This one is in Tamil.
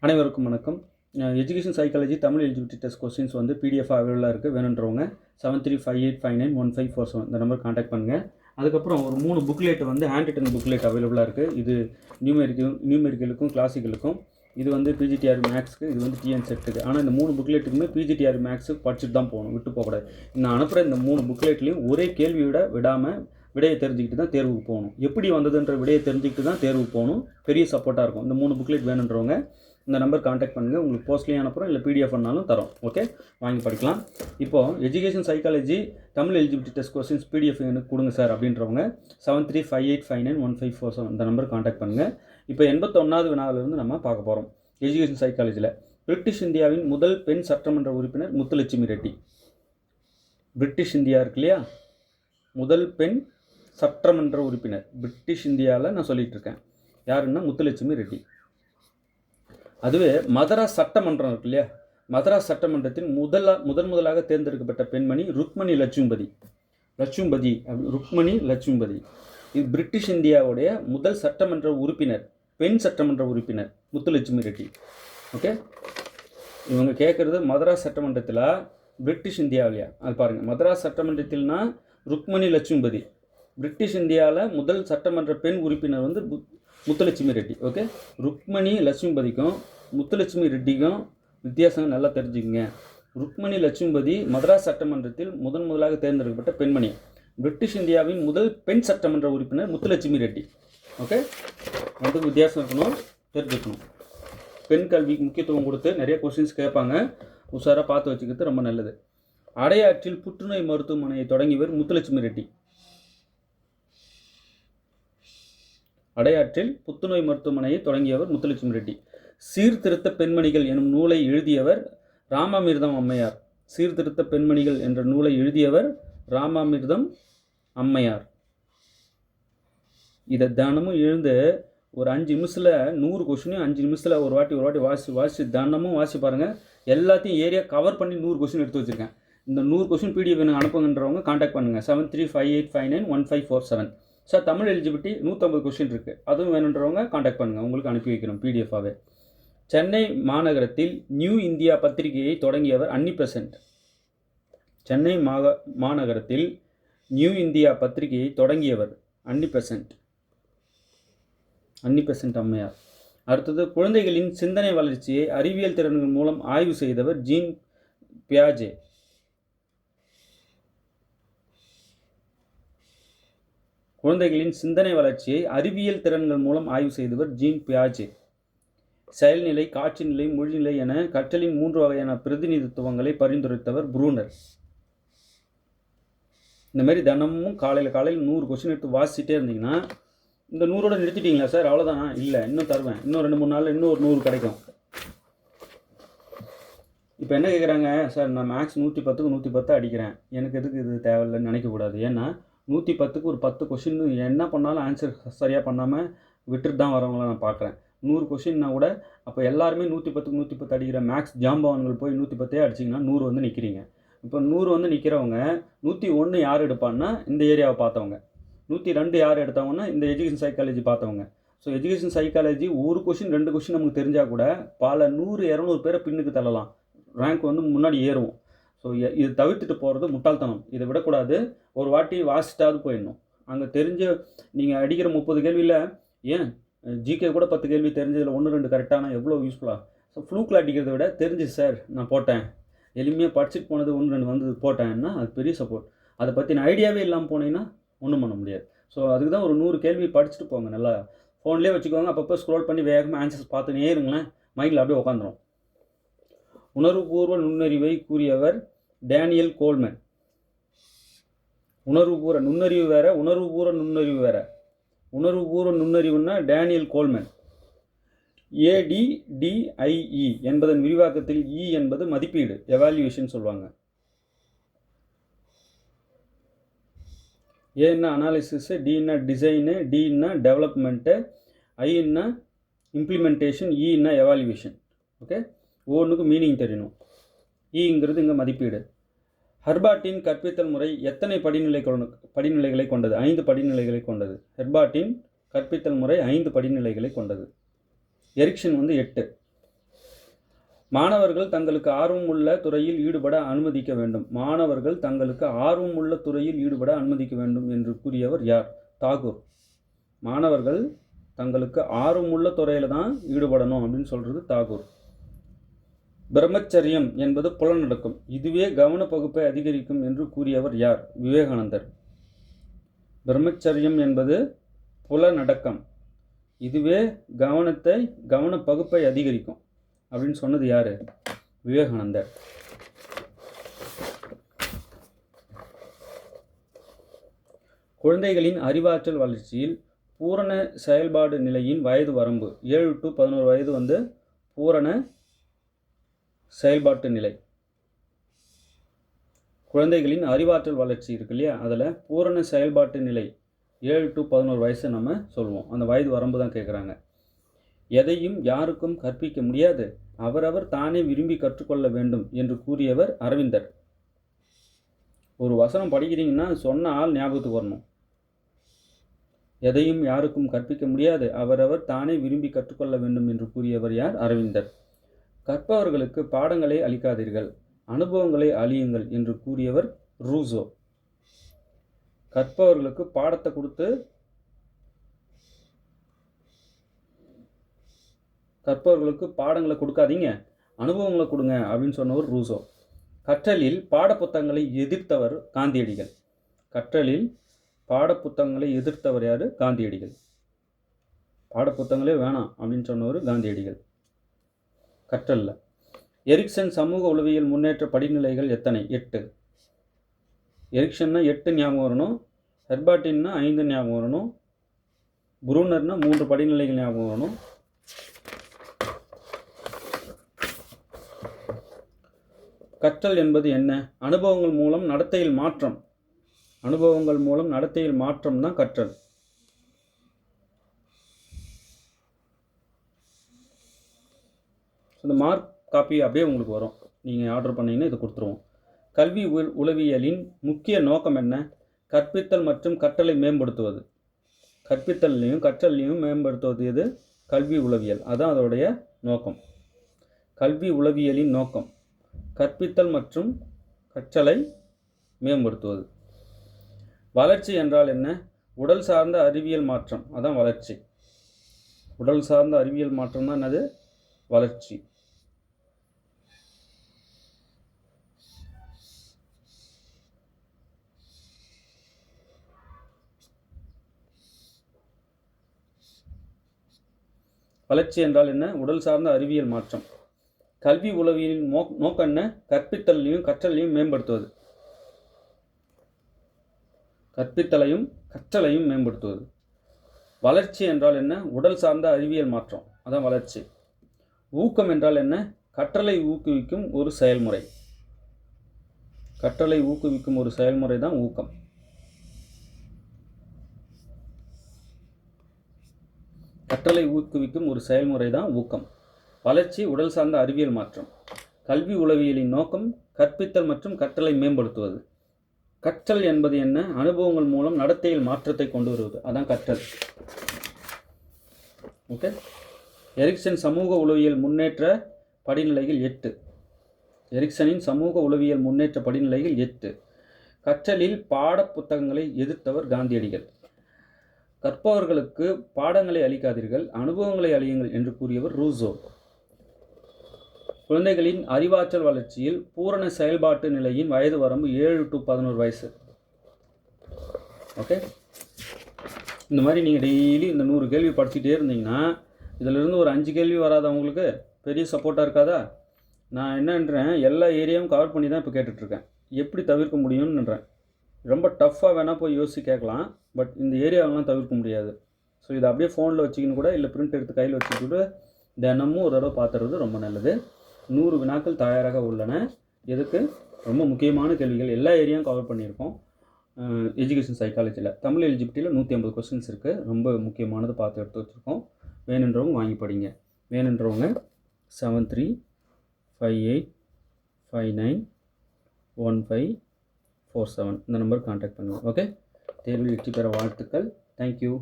அனைவருக்கும் வணக்கம். Education psychology Tamil eligibility test questions வந்து பிடிஎஃப் அவைலபிளாக இருக்குது. வேணுன்றவங்க 7358591547 இந்த நம்பர் காண்டாக்ட் பண்ணுங்கள். அதுக்கப்புறம் ஒரு 3 புக்லெட் வந்து ஹேண்ட் ரிட்டன் புக்லெட் அவைலபிளாக இருக்குது. இது நியூமெரிக்கலுக்கும் கிளாசிக்கலுக்கும், இது வந்து பிஜிடிஆர் மேக்ஸுக்கு, இது வந்து டிஎன் செட்டுக்கு. ஆனால் இந்த 3 புக்லெட்டுக்குமே பிஜிடிஆர் மேக்ஸுக்கு படிச்சுட்டு தான் போகணும், விட்டு போகக்கூடாது. நான் அனுப்புகிற இந்த 3 புக்லெட்லையும் ஒரே கேள்வியோட விடாமல் விடையை தெரிஞ்சுக்கிட்டு தான் தேர்வுக்கு போகணும். எப்படி வந்ததுன்ற விடையை தெரிஞ்சுக்கிட்டு தான் தேர்வுக்கு போகணும். பெரிய சப்போர்ட்டாக இருக்கும். இந்த 3 புக்லெட் வேணுன்றவங்க இந்த நம்பர் காண்டாக்ட் பண்ணுங்கள். உங்களுக்கு போஸ்ட்லேயும் அனுப்புகிறோம், இல்லை பிடிஎஃப் பண்ணாலும் தரோம். ஓகே, வாங்கி படிக்கலாம். இப்போது education psychology Tamil eligibility test questions PDF எனக்கு கொடுங்க சார் அப்படின்றவங்க 7358591547 இந்த நம்பர் காண்டாக்ட் பண்ணுங்கள். இப்போ 81வது வினாவிலிருந்து நம்ம பார்க்க போகிறோம். எஜுகேஷன் சைக்காலஜியில் பிரிட்டிஷ் இந்தியாவின் முதல் பெண் சட்டமன்ற உறுப்பினர் முத்துலட்சுமி ரெட்டி. பிரிட்டிஷ் இந்தியா இருக்கு இல்லையா, முதல் பெண் சட்டமன்ற உறுப்பினர் பிரிட்டிஷ் இந்தியாவில் நான் சொல்லிகிட்டு இருக்கேன். யாருன்னா முத்துலட்சுமி ரெட்டி. அதுவே மதராஸ் சட்டமன்றம் இருக்கு இல்லையா, மதராஸ் சட்டமன்றத்தின் முதலாக தேர்ந்தெடுக்கப்பட்ட பெண்மணி ருக்மணி லட்சும்பதி. ருக்மணி லட்சும்பதி. இது பிரிட்டிஷ் இந்தியாவுடைய முதல் சட்டமன்ற உறுப்பினர், பெண் சட்டமன்ற உறுப்பினர் முத்துலட்சுமி ரெட்டி. ஓகே, இவங்க கேட்குறது மதராஸ் சட்டமன்றத்தில் பிரிட்டிஷ் இந்தியாவிலையா, அது பாருங்கள். மதராஸ் சட்டமன்றத்தில்னா ருக்மணி லட்சும்பதி. பிரிட்டிஷ் இந்தியாவில் முதல் சட்டமன்ற பெண் உறுப்பினர் வந்து முத்துலட்சுமி ரெட்டி. ஓகே, ருக்மணி லட்சும்பதிக்கும் முத்துலட்சுமி ரெட்டிக்கும் வித்தியாசம் நல்லா தெரிஞ்சுக்கங்க. ருக்மணி லட்சும்பதி மதராஸ் சட்டமன்றத்தில் முதலாக தேர்ந்தெடுக்கப்பட்ட பெண்மணி. பிரிட்டிஷ் இந்தியாவின் முதல் பெண் சட்டமன்ற உறுப்பினர் முத்துலட்சுமி ரெட்டி. ஓகே, வந்து வித்தியாசம் இருக்கணும், தெரிஞ்சுக்கணும். பெண் கல்விக்கு முக்கியத்துவம் கொடுத்து நிறைய கொஸ்டின்ஸ் கேட்பாங்க, உஷாராக பார்த்து வச்சுக்கிறது ரொம்ப நல்லது. அடையாற்றில் புற்றுநோய் மருத்துவமனையை தொடங்கியவர் முத்துலட்சுமி ரெட்டி. அடையாற்றில் புற்றுநோய் மருத்துவமனையை தொடங்கியவர் முத்துலட்சுமி ரெட்டி. சீர்திருத்த பெண்மணிகள் எனும் நூலை எழுதியவர் ராமாமிர்தம் அம்மையார். சீர்திருத்த பெண்மணிகள் என்ற நூலை எழுதியவர் ராமாமிர்தம் அம்மையார். இதை தினமும் எழுந்து ஒரு 5 நிமிஷத்தில் 100 கொஸ்டினையும் 5 நிமிஷத்தில் ஒரு வாட்டி வாசி தினமும் வாசி பாருங்கள். எல்லாத்தையும் ஏரியா கவர் பண்ணி 100 கொஸ்டின் எடுத்து வச்சுருக்கேன். இந்த 100 கொஸ்டின் பிடிஎஃப் எனக்கு அனுப்புங்கன்றவங்க காண்டாக்ட் பண்ணுங்கள். 7358591547. சார், தமிழ் எலிஜிபிலிட்டி 150 கொஸ்டின் இருக்குது, அதுவும் வேணுன்றவங்க காண்டாக்ட் பண்ணுங்கள், உங்களுக்கு அனுப்பி வைக்கிறோம் பிடிஎஃபாகவே. சென்னை மாநகரத்தில் நியூ இந்தியா பத்திரிகையை தொடங்கியவர் அன்னி பெசன்ட். சென்னை மாநகரத்தில் நியூ இந்தியா பத்திரிகையை தொடங்கியவர் அன்னி பெசன்ட் அம்மையார். அடுத்தது, குழந்தைகளின் சிந்தனை வளர்ச்சியை அறிவியல் திறன்கள் மூலம் ஆய்வு செய்தவர் ஜீன் பியாஜே. குழந்தைகளின் சிந்தனை வளர்ச்சியை அறிவியல் திறன்கள் மூலம் ஆய்வு செய்தவர் ஜீன் பியாஜே. செயல்நிலை, காட்சி நிலை, மொழிநிலை என கற்றலின் 3 வகையான பிரதிநிதித்துவங்களை பரிந்துரைத்தவர் ப்ரூனர். இந்த மாதிரி தினமும் காலையில் 100 கொஸ்டின் எடுத்து வாசிச்சுட்டே இருந்தீங்கன்னா, இந்த 100ஓட நிறுத்திட்டீங்களா சார், அவ்வளோதானா? இல்லை, இன்னும் தருவேன், இன்னும் 2-3 நாளில் இன்னும் ஒரு 100 கிடைக்கும். இப்போ என்ன கேட்குறாங்க, சார் நான் மேக்ஸ் 110க்கு 110 அடிக்கிறேன், எனக்கு எதுக்கு இது தேவையில்லைன்னு நினைக்கக்கூடாது. ஏன்னா 110க்கு ஒரு 10 கொஸ்டின் என்ன பண்ணாலும் ஆன்சர் சரியாக பண்ணாமல் விட்டுட்டு தான் வரவங்கள நான் பார்க்குறேன். 100 கொஸ்டின்னா கூட அப்போ எல்லாருமே 110க்கு 110 அடிக்கிற மேக்ஸ் ஜாம்பவான்கள் போய் 110 அடிச்சிங்கன்னா 100 வந்து நிற்கிறீங்க. இப்போ 100 வந்து நிற்கிறவங்க 101 யார் எடுப்பான்னா இந்த ஏரியாவை பார்த்தவங்க, 102 யார் எடுத்தவங்கன்னா இந்த எஜுகேஷன் சைக்காலஜி பார்த்தவங்க. ஸோ எஜுகேஷன் சைக்காலஜி ஒரு கொஸ்டின் 2 கொஸ்டின் நமக்கு தெரிஞ்சால் கூட பல 100-200 பேரை பின்னுக்கு தள்ளலாம், ரேங்க் வந்து முன்னாடி ஏறுவோம். ஸோ இது தவிர்த்துட்டு போகிறது முட்டாள்தனம். இதை விடக்கூடாது. ஒரு வாட்டி வாசிட்டாவது போயிடணும். அங்கே தெரிஞ்ச நீங்கள் அடிக்கிற 30 கேள்வியில் ஏன் ஜிகே கூட 10 கேள்வி தெரிஞ்சதில் 1-2 கரெக்டான எவ்வளோ யூஸ்ஃபுல்லாக. ஸோ ஃப்ளூக்கில் அடிக்கிறத விட தெரிஞ்சு சார் நான் போட்டேன், எளிமையாக படிச்சுட்டு போனது 1-2 வந்தது போட்டேன்னா அது பெரிய சப்போர்ட். அதை பற்றின ஐடியாவே இல்லாமல் போனீங்கன்னா ஒன்றும் பண்ண முடியாது. ஸோ அதுக்கு தான் ஒரு 100 கேள்வி படிச்சுட்டு போங்க. நல்லா ஃபோன்லேயே வச்சுக்கோங்க, அப்பப்போ ஸ்க்ரோல் பண்ணி வேகமாக ஆன்சர்ஸ் பார்த்துனே இருங்களேன், மைண்டில் அப்படியே உட்காந்துரும். உணர்வுபூர்வ நுண்ணறிவை கூறியவர் டேனியல் கோல்மன். உணர்வுபூர்வ நுண்ணறிவு வேற, உணர்வுபூர்வ நுண்ணறிவு வேற. உணர்வுபூர்வ நுண்ணறிவுன்னா டேனியல் கோல்மன். ADDIE என்பதன் விரிவாக்கத்தில் இ என்பது மதிப்பீடு, எவால்யூவேஷன் சொல்லுவாங்க. ஏன்னா அனாலிசிஸ், டின்னா டிசைனு, டின்னா டெவலப்மெண்ட்டு, ஐன்னா இம்ப்ளிமெண்டேஷன், இன்னா எவால்யூவேஷன். ஓகே, ஒவ்வொன்றுக்கு மீனிங் தெரியணும். ங்கிறது இங்கே மதிப்பீடு. ஹெர்பார்ட்டின் கற்பித்தல் முறை எத்தனை படிநிலைகளை கொண்டது? 5 படிநிலைகளை கொண்டது. ஹெர்பார்ட்டின் கற்பித்தல் முறை 5 படிநிலைகளை கொண்டது. எரிக்சன் வந்து 8. மாணவர்கள் தங்களுக்கு ஆர்வமுள்ள துறையில் ஈடுபட அனுமதிக்க வேண்டும். மாணவர்கள் தங்களுக்கு ஆர்வமுள்ள துறையில் ஈடுபட அனுமதிக்க வேண்டும் என்று கூறியவர் யார்? தாகூர். மாணவர்கள் தங்களுக்கு ஆர்வமுள்ள துறையில் தான் ஈடுபடணும் அப்படின்னு சொல்கிறது தாகூர். பிரம்மச்சரியம் என்பது புலனடக்கம், இதுவே கவன பகுப்பை அதிகரிக்கும் என்று கூறியவர் யார்? விவேகானந்தர். பிரம்மச்சரியம் என்பது புலனடக்கம், இதுவே கவன பகுப்பை அதிகரிக்கும் அப்படின்னு சொன்னது யார்? விவேகானந்தர். குழந்தைகளின் அறிவாற்றல் வளர்ச்சியில் பூரண செயல்பாடு நிலையின் வயது வரம்பு. 7 to 11 வயது பூரண செயல்பாட்டு நிலை. குழந்தைகளின் அறிவாற்றல் வளர்ச்சி இருக்கு இல்லையா, அதில் பூரண செயல்பாட்டு நிலை 7 to 11 வயசு நம்ம சொல்லுவோம். அந்த வயது வரம்பு தான் கேட்குறாங்க. எதையும் யாருக்கும் கற்பிக்க முடியாது, அவரவர் தானே விரும்பி கற்றுக்கொள்ள வேண்டும் என்று கூறியவர் அரவிந்தர். ஒரு வசனம் படிக்கிறீங்கன்னா சொன்ன ஆள் ஞாபகத்துக்கு வரணும். எதையும் யாருக்கும் கற்பிக்க முடியாது, அவரவர் தானே விரும்பி கற்றுக்கொள்ள வேண்டும் என்று கூறியவர் யார்? அரவிந்தர். கற்பவர்களுக்கு பாடங்களை அளிக்காதீர்கள், அனுபவங்களை அழியுங்கள் என்று கூறியவர் ரூசோ. கற்பவர்களுக்கு பாடத்தை கொடுத்து கற்பவர்களுக்கு பாடங்களை கொடுக்காதீங்க, அனுபவங்களை கொடுங்க அப்படின்னு சொன்னவர் ரூசோ. கற்றலில் பாடப்புத்தகங்களை எதிர்த்தவர் காந்தியடிகள். கற்றலில் பாடப்புத்தகங்களை எதிர்த்தவர் யார்? காந்தியடிகள். பாடப்புத்தகங்களே வேணாம் அப்படின்னு சொன்னவர் காந்தியடிகள் கற்றல்ல. எரிக்சன் சமூக உளவியல் முன்னேற்ற படிநிலைகள் எத்தனை? 8. எரிக்சன்னா 8 ஞாபகம் வரணும், ஹெர்பார்டின்னா 5 ஞாபகம் வரணும், புரூனர்னா 3 படிநிலைகள் ஞாபகம் வரணும். கற்றல் என்பது என்ன? அனுபவங்கள் மூலம் நடத்தையில் மாற்றம். அனுபவங்கள் மூலம் நடத்தையில் மாற்றம் தான் கற்றல். இந்த மார்க் காப்பி அப்படியே உங்களுக்கு வரும், நீங்கள் ஆர்டர் பண்ணிங்கன்னா இது கொடுத்துருவோம். கல்வி உளவியலின் முக்கிய நோக்கம் என்ன? கற்பித்தல் மற்றும் கற்றலை மேம்படுத்துவது. கற்பித்தல்லையும் கற்றலையும் மேம்படுத்துவது எது? கல்வி உளவியல். அதுதான் அதோடைய நோக்கம். கல்வி உளவியலின் நோக்கம் கற்பித்தல் மற்றும் கற்றலை மேம்படுத்துவது. வளர்ச்சி என்றால் என்ன? உடல் சார்ந்த அறிவியல் மாற்றம், அதான் வளர்ச்சி. உடல் சார்ந்த அறிவியல் மாற்றம் தான் என்னது? வளர்ச்சி. வளர்ச்சி என்றால் என்ன? உடல் சார்ந்த அறிவியல் மாற்றம். கல்வி உளவியலின் நோக்கம் என்ன? கற்பித்தலையும் கற்றலையும் மேம்படுத்துவது. கற்பித்தலையும் கற்றலையும் மேம்படுத்துவது. வளர்ச்சி என்றால் என்ன? உடல் சார்ந்த அறிவியல் மாற்றம், அதான் வளர்ச்சி. ஊக்கம் என்றால் என்ன? கற்றலை ஊக்குவிக்கும் ஒரு செயல்முறை. கற்றலை ஊக்குவிக்கும் ஒரு செயல்முறை தான் ஊக்கம். கற்றலை ஊக்குவிக்கும் ஒரு செயல்முறை தான் ஊக்கம். வளர்ச்சி உடல் சார்ந்த அறிவியல் மாற்றம். கல்வி உளவியலின் நோக்கம் கற்பித்தல் மற்றும் கற்றலை மேம்படுத்துவது. கற்றல் என்பது என்ன? அனுபவங்கள் மூலம் நடத்தையில் மாற்றத்தை கொண்டு வருவது, அதான் கற்றல். ஓகே. எரிக்சன் சமூக உளவியல் முன்னேற்ற படிநிலைகள் 8. எரிக்சனின் சமூக உளவியல் முன்னேற்ற படிநிலைகள் 8. கற்றலில் பாட புத்தகங்களை எதிர்த்தவர் காந்தியடிகள். கற்பவர்களுக்கு பாடங்களை அளிக்காதீர்கள், அனுபவங்களை அளியுங்கள் என்று கூறியவர் ரூசோ. குழந்தைகளின் அறிவாற்றல் வளர்ச்சியில் பூரண செயல்பாட்டு நிலையின் வயது வரம்பு 7 to 11 வயசு. ஓகே. இந்த மாதிரி நீங்கள் டெய்லி இந்த 100 கேள்வி படிச்சுட்டே இருந்தீங்கன்னா இதிலிருந்து ஒரு 5 கேள்வி வராதவங்களுக்கு பெரிய சப்போர்ட்டாக இருக்காதா? நான் என்னன்றேன், எல்லா ஏரியாவும் கவர் பண்ணி தான் இப்போ கேட்டுட்ருக்கேன். எப்படி தவிர்க்க முடியும்ன்றேன். ரொம்ப டஃப்பாக வேணால் போய் யோசிச்சு கேட்கலாம், பட் இந்த ஏரியாவெலாம் தவிர்க்க முடியாது. ஸோ இதை அப்படியே ஃபோனில் வச்சுக்கின்னு கூட இல்லை பிரிண்ட் எடுத்து கையில் வச்சுக்கிட்டு தினமும் ஒரு தடவை பார்த்துறது ரொம்ப நல்லது. 100 வினாக்கள் தயாராக உள்ளன. எதுக்கு? ரொம்ப முக்கியமான கேள்விகள் எல்லா ஏரியாவும் கவர் பண்ணியிருக்கோம். எஜுகேஷன் சைக்காலஜியில் தமிழ் எலிஜிபிலிட்டியில் 150 கொஸ்டின்ஸ் இருக்குது. ரொம்ப முக்கியமானது பார்த்து எடுத்து வச்சுருக்கோம். வேணுன்றவங்க வாங்கி படிங்க. வேணுன்றவங்க 7358591547 இந்த நம்பருக்கு கான்டாக்ட் பண்ணுங்கள். ஓகே. தேர்வில் வெற்றி பெற வாழ்த்துக்கள். தேங்க்யூ.